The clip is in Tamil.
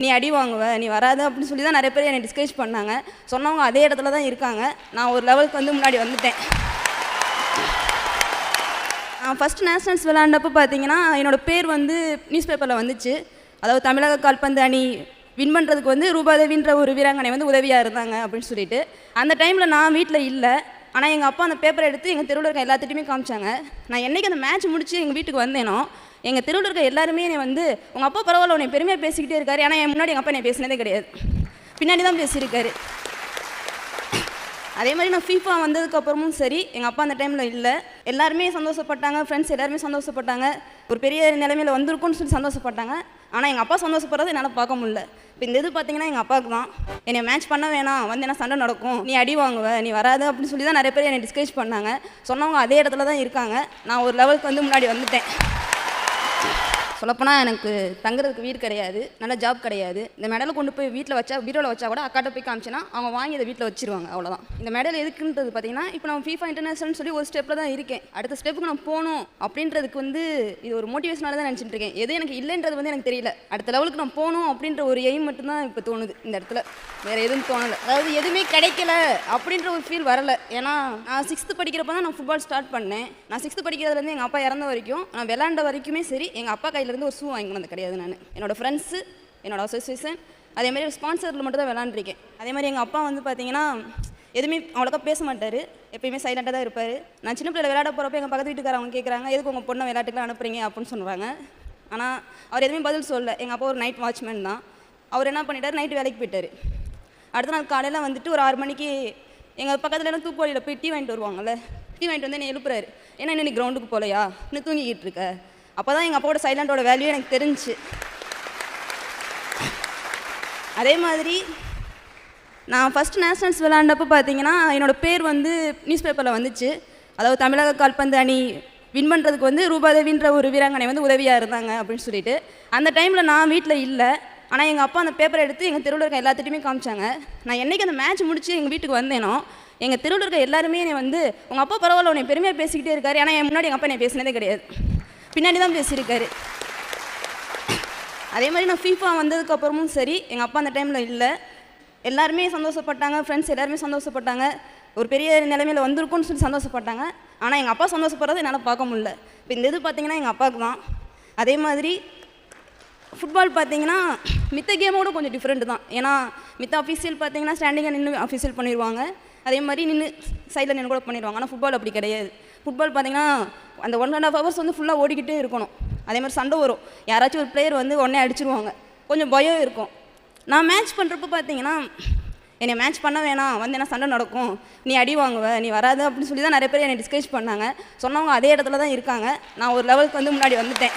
நீ அடி வாங்குவ, நீ வராது அப்படின்னு சொல்லி தான் நிறைய பேர் என்னை டிஸ்கரேஜ் பண்ணாங்க. சொன்னவங்க அதே இடத்துல தான் இருக்காங்க. நான் ஒரு லெவலுக்கு வந்து முன்னாடி வந்துட்டேன். நான் ஃபஸ்ட்டு நேஷனல்ஸ் விளையாண்டப்போ பார்த்தீங்கன்னா என்னோடய பேர் வந்து நியூஸ் பேப்பரில் வந்துச்சு. அதாவது தமிழக கால்பந்து அணி வின் பண்ணுறதுக்கு வந்து ரூபாதேவின்ற ஒரு வீராங்கனை வந்து உதவியாக இருந்தாங்க அப்படின்னு சொல்லிட்டு. அந்த டைமில் நான் வீட்டில் இல்லை. ஆனால் எங்கள் அப்பா அந்த பேப்பரை எடுத்து எங்கள் தெருவில் இருக்க எல்லாத்திட்டையுமே காமிச்சாங்க. நான் என்றைக்கு அந்த மேட்ச் முடிச்சு எங்கள் வீட்டுக்கு வந்தேனோ எங்கள் தெருவில் இருக்க எல்லாருமே என்னை வந்து உங்கள் அப்பா பரவாயில்ல உன்னை பெருமையாக பேசிக்கிட்டே இருக்காரு. ஆனால் என் முன்னாடி எங்கள் அப்பா என்னை பேசினதே கிடையாது, பின்னாடி தான் பேசியிருக்காரு. அதே மாதிரி நான் ஃபீஃபா வந்ததுக்கப்புறமும் சரி எங்கள் அப்பா அந்த டைமில் இல்லை. எல்லாருமே சந்தோஷப்பட்டாங்க, ஃப்ரெண்ட்ஸ் எல்லாருமே சந்தோஷப்பட்டாங்க, ஒரு பெரிய நிலைமையில் வந்திருக்கும்னு சொல்லி சந்தோஷப்பட்டாங்க. ஆனால் எங்கள் அப்பா சந்தோஷப்படுறது என்னால் பார்க்க முடியல. இப்போ இந்த இது பார்த்தீங்கன்னா எங்கள் அப்பாவுக்கு தான். என்னை மேட்ச் பண்ண வேணாம், வந்து என்ன சண்டை நடக்கும், நீ அடி வாங்குவ, நீ வராது அப்படின்னு சொல்லி தான் நிறைய பேர் என்னை டிஸ்கரேஜ் பண்ணாங்க. சொன்னவங்க அதே இடத்துல தான் இருக்காங்க. நான் ஒரு லெவலுக்கு வந்து முன்னாடி வந்துட்டேன். சொல்லப்போனால் எனக்கு தங்குறதுக்கு வீடு கிடையாது, நல்ல ஜாப் கிடையாது. இந்த மெடலை கொண்டு போய் வீட்டில் வச்சா பீரோவில் வச்சா கூட அக்காட்ட போய் காமிச்சேன்னா அவங்க வாங்கி அதை வீட்டில் வச்சிருவாங்க, அவ்வளோதான். இந்த மெடல் எதுக்குன்றது பார்த்தீங்கன்னா இப்போ நான் ஃபீஃபா இன்டர்நேஷனல் சொல்லி ஒரு ஸ்டெப்பில் தான் இருக்கேன். அடுத்த ஸ்டெப்புக்கு நான் போகணும் அப்படின்றதுக்கு வந்து இது ஒரு மோட்டிவேஷனால தான் நினச்சிட்டு இருக்கேன். எது எனக்கு இல்லைன்றது வந்து எனக்கு தெரியல. அடுத்த லெவலுக்கு நான் போகணும் அப்படின்ற ஒரு எய்ம் மட்டும்தான் இப்போ தோணுது இந்த இடத்துல, வேறு எதுவும் தோணலை. அதாவது எதுவுமே கிடைக்கல அப்படின்ற ஒரு ஃபீல் வரலை. ஏன்னா நான் 6th படிக்கிறப்ப தான் நான் ஃபுட்பால் ஸ்டார்ட் பண்ணேன். நான் 6th படிக்கிறதுலேருந்து எங்கள் அப்பா இறந்த வரைக்கும் நான் விளையாண்ட வரைக்குமே சரி எங்கள் அப்பா கையிலேருந்து ஒரு ஷூ வாங்கினது கிடையாது. நான் என்னோடய ஃப்ரெண்ட்ஸு, என்னோடய அசோசியேஷன், அதேமாதிரி ஒரு ஸ்பான்சரில் மட்டும் தான் விளாண்டுருக்கேன். அதே மாதிரி எங்கள் அப்பா வந்து பார்த்தீங்கன்னா எதுவுமே அவ்வளோக்கா பேச மாட்டார், எப்பயுமே சைலண்ட்டாக தான் இருப்பார். நான் சின்ன பிள்ளைல விளையாட போகிறப்ப எங்கள் பக்கத்து வீட்டுக்காரவங்க கேட்குறாங்க எதுக்கு உங்கள் பொண்ணை விளையாட்டுக்குலாம் அனுப்புறீங்க அப்படின்னு சொல்லுவாங்க. ஆனால் அவர் எதுவுமே பதில் சொல்லலை. எங்கள் அப்பா ஒரு நைட் வாட்ச்மேன் தான். அவர் என்ன பண்ணிட்டார், நைட்டு வேலைக்கு போயிட்டார். அடுத்த நாள் காலையில் வந்துட்டு ஒரு 6 மணிக்கு எங்கள் பக்கத்தில் எல்லாம் தூக்குவாளியில் போய் டீ வாங்கிட்டு வருவாங்கள்ல, டீ வாங்கிட்டு வந்து என்னை எழுப்புறாரு. ஏன்னா இன்னும் நீ கிரவுண்டுக்கு போகலையா, இன்னும் தூங்கிக்கிட்டு இருக்க. அப்போ தான் எங்கள் அப்பாவோட சைலண்டோட வேல்யூ எனக்கு தெரிஞ்சிச்சு. அதே மாதிரி நான் ஃபஸ்ட்டு நேஷனல்ஸ் விளையாண்டப்போ பார்த்தீங்கன்னா என்னோடய பேர் வந்து நியூஸ் பேப்பரில் வந்துச்சு. அதாவது தமிழக கால்பந்து அணி வின் பண்ணுறதுக்கு வந்து ரூபாதேவின்ற ஒரு வீராங்கனை வந்து உதவியாக இருந்தாங்க அப்படின்னு சொல்லிட்டு. அந்த டைமில் நான் வீட்டில் இல்லை. ஆனால் எங்கள் அப்பா அந்த பேப்பரை எடுத்து எங்கள் தெருவில் இருக்க எல்லாத்திட்டையுமே காமிச்சாங்க. நான் என்றைக்கு அந்த மேட்ச் முடிச்சு எங்கள் வீட்டுக்கு வந்தேனோ எங்கள் தெருவில் இருக்க எல்லாருமே என்னை வந்து உங்கள் அப்பா பரவாயில்ல உன்னை பெருமையாக பேசிக்கிட்டே இருக்காரு. ஆனால் என் முன்னாடி எங்கள் அப்பா என்னை பேசினதே கிடையாது, பின்னாடி தான் பேசியிருக்காரு. அதே மாதிரி நான் ஃபீஃபா வந்ததுக்கப்புறமும் சரி எங்கள் அப்பா அந்த டைமில் இல்லை. எல்லாருமே சந்தோஷப்பட்டாங்க, ஃப்ரெண்ட்ஸ் எல்லாருமே சந்தோஷப்பட்டாங்க, ஒரு பெரிய நிலைமையில் வந்திருக்கும்னு சொல்லி சந்தோஷப்பட்டாங்க. ஆனால் எங்கள் அப்பா சந்தோஷப்படுறது என்னால் பார்க்க முடியல. இப்போ இந்த இது பார்த்தீங்கன்னா எங்கள் அப்பாவுக்கு தான். அதே மாதிரி ஃபுட்பால் பார்த்தீங்கன்னா மித்த கேமோட கொஞ்சம் டிஃப்ரெண்ட் தான். ஏன்னா மித்த அஃபீஷியல் பார்த்தீங்கன்னா ஸ்டாண்டிங்காக நின்று அஃபீஷியல் பண்ணிடுவாங்க, அதே மாதிரி நின்று சைடில் நின்று கூட பண்ணிடுவாங்க. ஆனால் ஃபுட்பால் அப்படி கிடையாது. ஃபுட்பால் பார்த்தீங்கன்னா அந்த 1.5 hours வந்து ஃபுல்லாக ஓடிக்கிட்டே இருக்கணும். அதே மாதிரி சண்டை வரும், யாராச்சும் ஒரு பிளேயர் வந்து உடனே அடிச்சிருவாங்க, கொஞ்சம் பயம் இருக்கும். நான் மேட்ச் பண்ணுறப்ப பார்த்தீங்கன்னா என்னை மேட்ச் பண்ண வேணாம், வந்து என்ன சண்டை நடக்கும், நீ அடி வாங்குவ, நீ வராது அப்படின்னு சொல்லி தான் நிறைய பேர் என்னை டிஸ்கரேஜ் பண்ணாங்க. சொன்னவங்க அதே இடத்துல தான் இருக்காங்க. நான் ஒரு லெவலுக்கு வந்து முன்னாடி வந்துட்டேன்.